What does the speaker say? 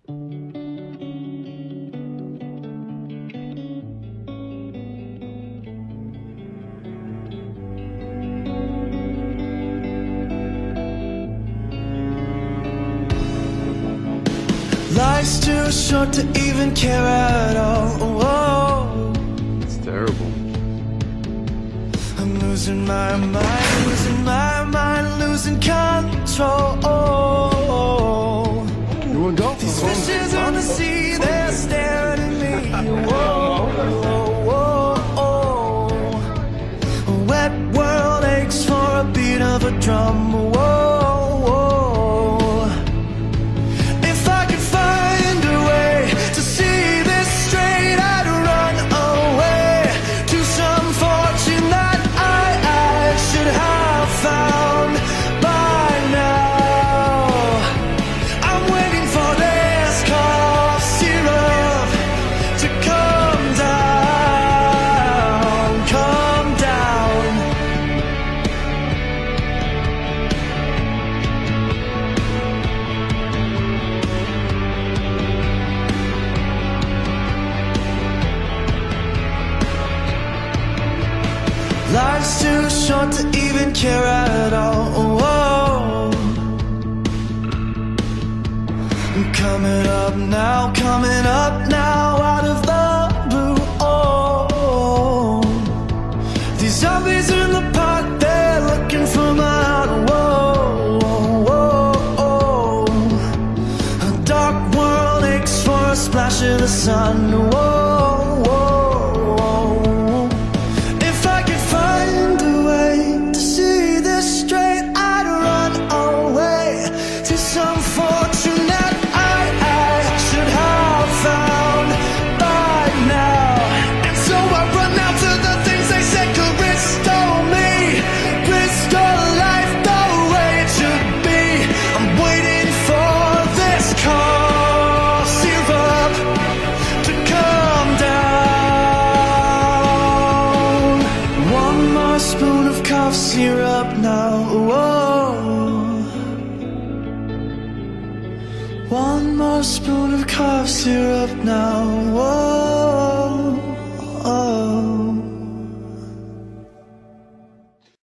Life's too short to even care at all. Whoa. It's terrible. I'm losing my mind, losing my mind, losing control. You wanna go? These fishes in the sea, they're staring at me. Whoa, whoa, whoa. A wet world aches for a beat of a drum. Whoa. Life's too short to even care at all. Whoa. I'm coming up now, out of the blue. Oh, these zombies in the park, they're looking for my heart. Whoa, whoa, whoa. A dark world aches for a splash of the sun. Whoa. Spoon of cough syrup now. Whoa. One more spoon of cough syrup now. Whoa.